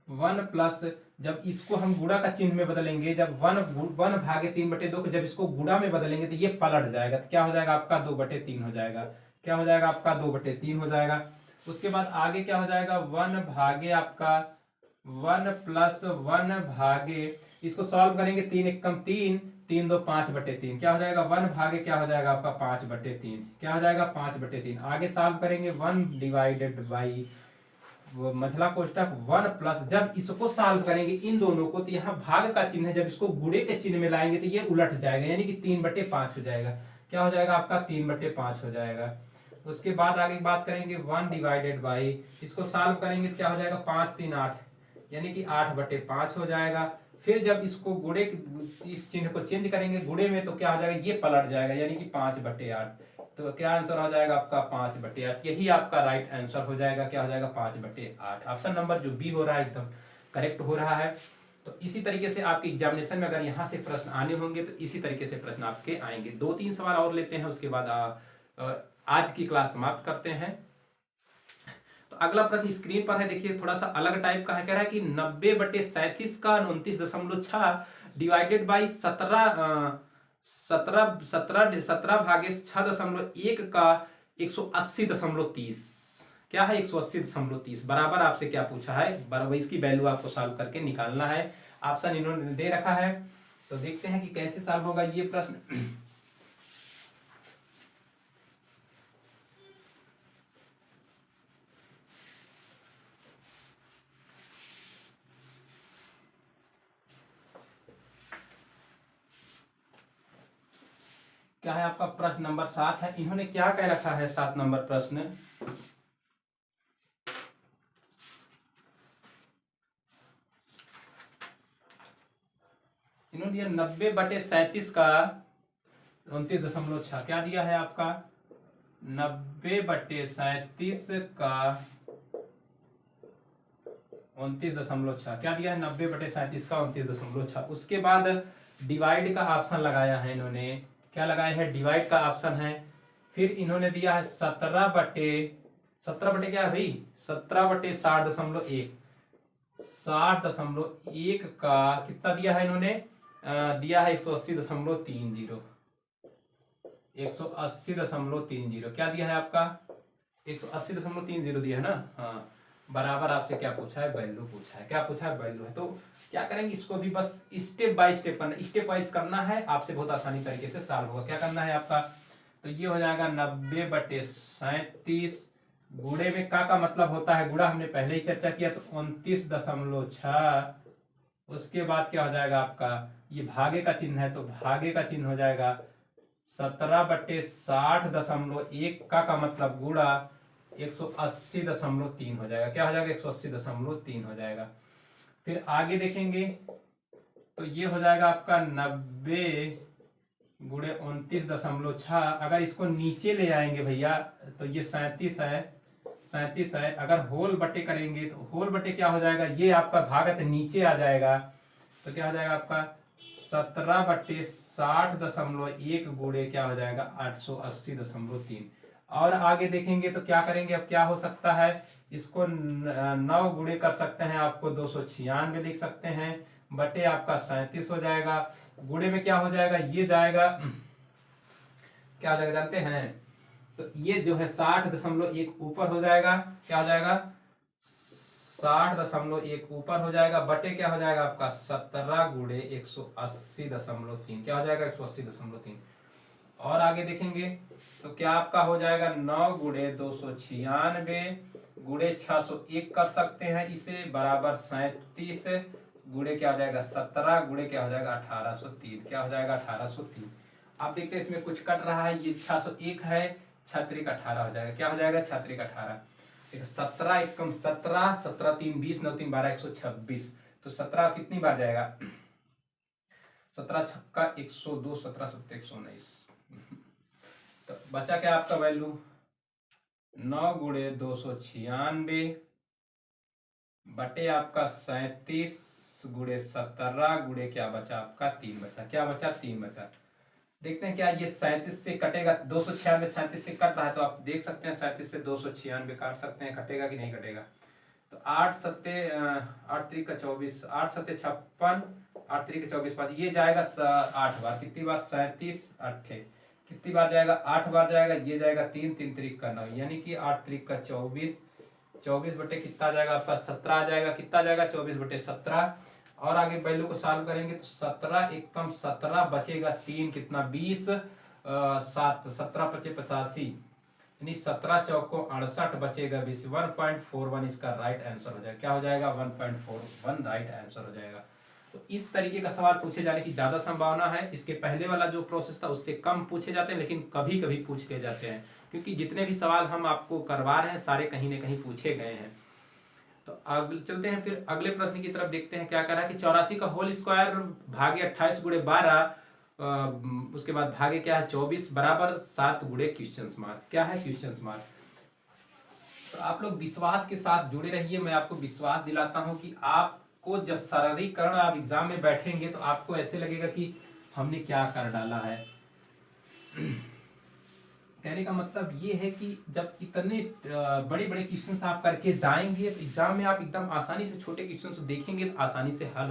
1+, जब इसको हम गुणा का चिन्ह में बदलेंगे, जब 1/3/2 को जब इसको गुणा में बदलेंगे तो ये पलट जाएगा, तो क्या हो जाएगा आपका 2/3 हो जाएगा, क्या हो जाएगा आपका 2/3 हो जाएगा। उसके बाद आगे क्या हो जाएगा 1/, आपका 1+1 भागे, इसको सॉल्व करेंगे, 3 1 कम 3, 3 2 5/3, क्या हो जाएगा 1/, क्या हो जाएगा आपका 5/3, क्या हो जाएगा 5/3। आगे सॉल्व करेंगे 1 डिवाइडेड बाई मझला कोष्ठक 1+, जब इसको सॉल्व करेंगे इन दोनों को, तो यहाँ भाग का चिन्ह है, जब इसको गुणे के चिन्ह में लाएंगे तो ये उलट जाएगा, यानी कि 3/5 हो जाएगा, क्या हो जाएगा आपका 3/5 हो जाएगा। उसके बाद आगे बात करेंगे 1 डिवाइडेड बाई, इसको सॉल्व करेंगे तो क्या हो जाएगा 5 3 8, यानी कि 8/5 हो जाएगा। फिर जब इसको गुणे, इस चिन्ह को चेंज करेंगे गुणे में, तो क्या हो जाएगा ये पलट जाएगा, यानी कि 5/8। तो क्या आंसर हो जाएगा आपका 5/8, यही आपका राइट आंसर हो जाएगा, क्या हो जाएगा 5/8। ऑप्शन नंबर जो बी हो रहा है एकदम करेक्ट हो रहा है। तो इसी तरीके से आपके एग्जामिनेशन में अगर यहाँ से प्रश्न आने होंगे तो इसी तरीके से प्रश्न आपके आएंगे। 2-3 सवाल और लेते हैं, उसके बाद आज की क्लास समाप्त करते हैं। तो अगला प्रश्न स्क्रीन पर है, देखिए थोड़ा सा अलग टाइप का है। कह रहा है कि 90/37 का 29.6 डिवाइडेड बाई 17 भागे 6.1 का 180.30, क्या है 180.30 बराबर आपसे क्या पूछा है, बराबर इसकी वैल्यू आपको सॉल्व करके निकालना है। ऑप्शन इन्होंने दे रखा है, तो देखते हैं कि कैसे सॉल्व होगा ये प्रश्न। क्या है आपका प्रश्न नंबर 7 है। इन्होंने क्या कह रखा है 7 नंबर प्रश्न, इन्होंने दिया 90/37 का 29.6, क्या दिया है आपका 90/37 का 29.6, क्या दिया है 90/37 का 29.6। उसके बाद डिवाइड का ऑप्शन लगाया है इन्होंने, क्या लगाया है, डिवाइड का ऑप्शन है। फिर इन्होंने दिया है 17 बटे क्या है भाई, 17/60.1, 60.1 का कितना दिया है इन्होंने, दिया है 180.30, 180.30 क्या दिया है आपका, 180.30 दिया है ना। हाँ, बराबर आपसे क्या पूछा है, वैल्यू पूछा है, क्या पूछा है, वैल्यू है। तो क्या करेंगे, इसको भी बस स्टेप बाय स्टेप करना, स्टेप वाइज करना है, आपसे बहुत आसानी तरीके से सॉल्व होगा। क्या करना है आपका, तो ये हो जाएगा 90/37, गुणे में का मतलब होता है गुणा, हमने पहले ही चर्चा किया, तो 29.6, उसके बाद क्या हो जाएगा आपका, ये भागे का चिन्ह है तो भागे का चिन्ह हो जाएगा 17/60.1 का मतलब गुणा 180.3 हो जाएगा, क्या हो जाएगा, 180.3 हो जाएगा। फिर आगे देखेंगे तो ये हो जाएगा आपका 90 गुणे 29.6, अगर इसको नीचे ले आएंगे भैया तो ये 37 है, 37 है। अगर होल बटे करेंगे तो होल बटे क्या हो जाएगा, ये आपका भागत नीचे आ जाएगा, तो क्या हो जाएगा आपका 17/60.1 गुणे क्या हो जाएगा 880.3। और आगे देखेंगे तो क्या करेंगे, अब क्या हो सकता है, इसको 9 गुणे कर सकते हैं, आपको 296 लिख सकते हैं, बटे आपका 37 हो जाएगा। गुणे में क्या हो जाएगा, ये जाएगा, क्या हो जाएगा जानते हैं, तो ये जो है 60.1 ऊपर हो जाएगा, क्या हो जाएगा 60.1 ऊपर हो जाएगा, बटे क्या हो जाएगा आपका 17 गुणे 180.3, क्या हो जाएगा 180.3। और आगे देखेंगे तो क्या आपका हो जाएगा 9 गुणे 296 गुणे 601 कर सकते हैं इसे, बराबर 37 गुणे क्या हो जाएगा 17 गुणे क्या हो जाएगा 1803, क्या हो जाएगा 1803। आप देखते हैं इसमें कुछ कट रहा है, ये 601 है, 6 18 हो जाएगा, क्या हो जाएगा 6 18, 17 एकम 17, 17 3 20, 9 3 12, 126, तो 17 कितनी बार जाएगा, 17 छक्का 102, 17 7 119, तो बचा क्या आपका वैल्यू 9 गुणे 296 बटे आपका 37 गुणे 17 गुणे क्या बचा आपका 3 बचा, क्या बचा 3 बचा। देखते हैं क्या ये 37 से कटेगा, 296 37 से कट रहा है, तो आप देख सकते हैं 37 से 296 काट सकते हैं, कटेगा कि नहीं कटेगा। तो 8 सत्ते 8 3 का 24, 8 सत्ते 56, 8 3 का 24, 5 ये जाएगा 8 बार, कितनी बार 37 8 कितनी बार जाएगा 8 बार जाएगा, ये जाएगा 3 3 3 का 9, यानी कि 8 3 का 24, 24 बटे कितना जाएगा आपका 17 आ जाएगा, कितना जाएगा 24 बटे 17। और आगे वैल्यू को सॉल्व करेंगे तो 17 एकम 17 बचेगा 3, कितना 20, 7 17 पचे 85, यानी 17 चौको 68 बचेगा 20, 1.41 इसका राइट आंसर हो जाएगा, क्या हो जाएगा 1.41 राइट आंसर हो जाएगा। तो इस तरीके का सवाल पूछे जाने की ज्यादा संभावना है, इसके पहले वाला जो प्रोसेस था उससे कम पूछे जाते हैं, लेकिन कभी कभी पूछ के जाते हैं, क्योंकि जितने भी सवाल हम आपको करवा रहे हैं सारे कहीं ना कहीं पूछे गए हैं। तो चलते हैं फिर अगले प्रश्न की तरफ, देखते हैं क्या कह रहा है कि 84 का होल स्क्वायर भागे 28 गुणे 12, उसके बाद भागे क्या है 24 बराबर 7 गुणे क्वेश्चन मार्क, क्या है क्वेश्चन मार्क। तो आप लोग विश्वास के साथ जुड़े रहिए, मैं आपको विश्वास दिलाता हूं कि आपको जब सरलीकरण आप एग्जाम में बैठेंगे तो आपको ऐसे लगेगा कि हमने क्या कर डाला है। कहने का मतलब ये है कि जब इतने बड़े बड़े क्वेश्चंस आप करके जाएंगे तो एग्जाम में आप एकदम आसानी से छोटे क्वेश्चंस देखेंगे तो आसानी से हल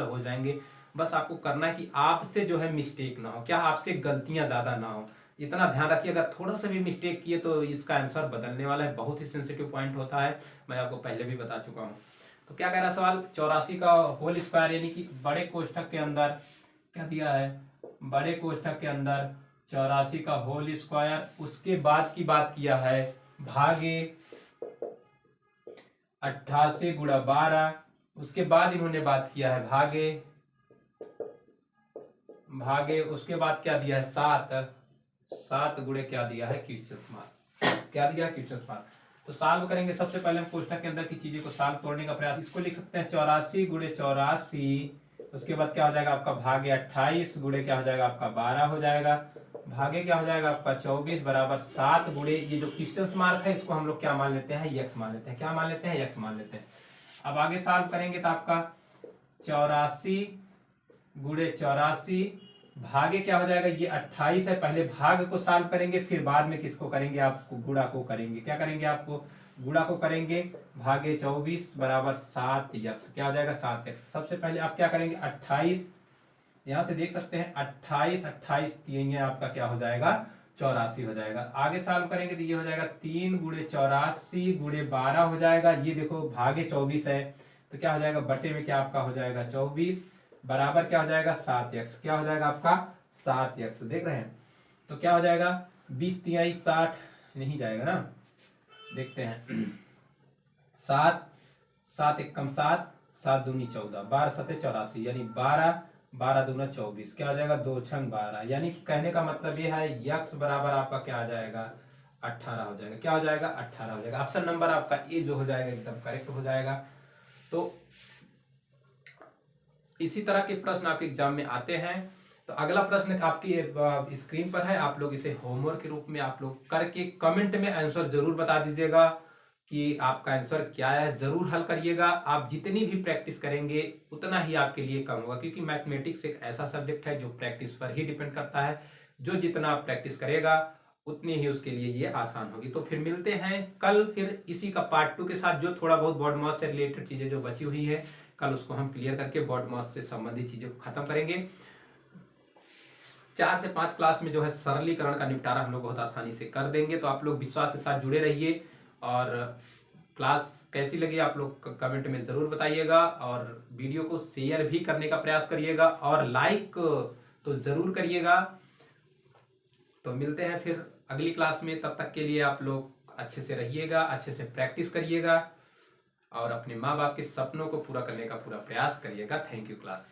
हो जाएंगे। बस आपको करना है कि आपसे जो है मिस्टेक ना हो, क्या आपसे गलतियां ज्यादा ना हो, इतना ध्यान रखिए। अगर थोड़ा सा भी मिस्टेक किए तो इसका आंसर बदलने वाला है, बहुत ही सेंसिटिव पॉइंट होता है, मैं आपको पहले भी बता चुका हूँ। तो क्या कह रहा है सवाल, 84 का होल स्क्वायर यानी कि बड़े कोष्ठक के अंदर क्या दिया है, बड़े कोष्ठक के अंदर 84 का होल स्क्वायर, उसके बाद की बात किया है भागे 88 गुणा 12, उसके बाद इन्होंने बात किया है भागे उसके बाद क्या दिया है 7 गुणे क्या दिया है क्वेश्चन मार्क, क्या दिया है क्वेश्चन मार्क। तो सॉल्व करेंगे, सबसे पहले हम कोष्ठक के अंदर की चीजें को सॉल्व तोड़ने का प्रयास, इसको लिख सकते हैं 84 गुणे 84, उसके बाद क्या हो जाएगा आपका भागे 28 गुणे क्या हो जाएगा आपका 12 हो जाएगा, भागे क्या हो जाएगा आपका 24 बराबर 7 गुणे ये जो क्वेश्चन मार्क है इसको हम लोग क्या मान लेते हैं यक्स मान लेते हैं, क्या मान लेते हैं यक्स मान लेते हैं। अब आगे सॉल्व करेंगे तो आपका 84 गुणे 84 भागे क्या हो जाएगा, ये 28 है। पहले भाग को सॉल्व करेंगे, फिर बाद में किसको करेंगे, आपको गुणा को करेंगे। क्या करेंगे, आपको गुणा को करेंगे। भागे 24 बराबर 7x, क्या हो जाएगा 7x। सबसे पहले आप क्या करेंगे, 28 यहां से देख सकते हैं, 28 28 3 है आपका, क्या हो जाएगा 84 हो जाएगा। आगे सॉल्व करेंगे तो ये हो जाएगा 3 गुणे 84 गुणे 12 हो जाएगा। ये देखो भागे 24 है तो क्या हो जाएगा, बटे में क्या आपका हो जाएगा 24 बराबर क्या हो जाएगा 7x, क्या हो जाएगा आपका 7x। देख रहे हैं तो क्या हो जाएगा 20 तिहाई 60 नहीं जाएगा ना, देखते हैं 7 7 एकम 7 7 दूनी 14 12 सते 84 यानी 12 12 दूना 24, क्या हो जाएगा 2 छंग 12। यानी कि कहने का मतलब ये है यक्स बराबर आपका क्या आ जाएगा 18 हो जाएगा, क्या हो जाएगा 18 हो जाएगा। ऑप्शन नंबर आपका ए जो हो जाएगा एकदम करेक्ट हो जाएगा। तो इसी तरह के प्रश्न आपके एग्जाम में आते हैं। तो अगला प्रश्न आपकी स्क्रीन पर है, आप लोग इसे होमवर्क के रूप में आप लोग करके कमेंट में आंसर जरूर बता दीजिएगा कि आपका आंसर क्या है, जरूर हल करिएगा। आप जितनी भी प्रैक्टिस करेंगे उतना ही आपके लिए कम होगा, क्योंकि मैथमेटिक्स एक ऐसा सब्जेक्ट है जो प्रैक्टिस पर ही डिपेंड करता है। जो जितना आप प्रैक्टिस करेगा उतनी ही उसके लिए ये आसान होगी। तो फिर मिलते हैं कल फिर इसी का पार्ट 2 के साथ, जो थोड़ा बहुत बोर्ड मॉस से रिलेटेड चीजें जो बची हुई है कल उसको हम क्लियर करके बोर्ड मॉस से संबंधित चीजों को खत्म करेंगे। 4 से 5 क्लास में जो है सरलीकरण का निपटारा हम लोग बहुत आसानी से कर देंगे। तो आप लोग विश्वास के साथ जुड़े रहिए, और क्लास कैसी लगी आप लोग कमेंट में ज़रूर बताइएगा, और वीडियो को शेयर भी करने का प्रयास करिएगा और लाइक तो ज़रूर करिएगा। तो मिलते हैं फिर अगली क्लास में, तब तक के लिए आप लोग अच्छे से रहिएगा, अच्छे से प्रैक्टिस करिएगा और अपने माँ बाप के सपनों को पूरा करने का पूरा प्रयास करिएगा। Thank you class.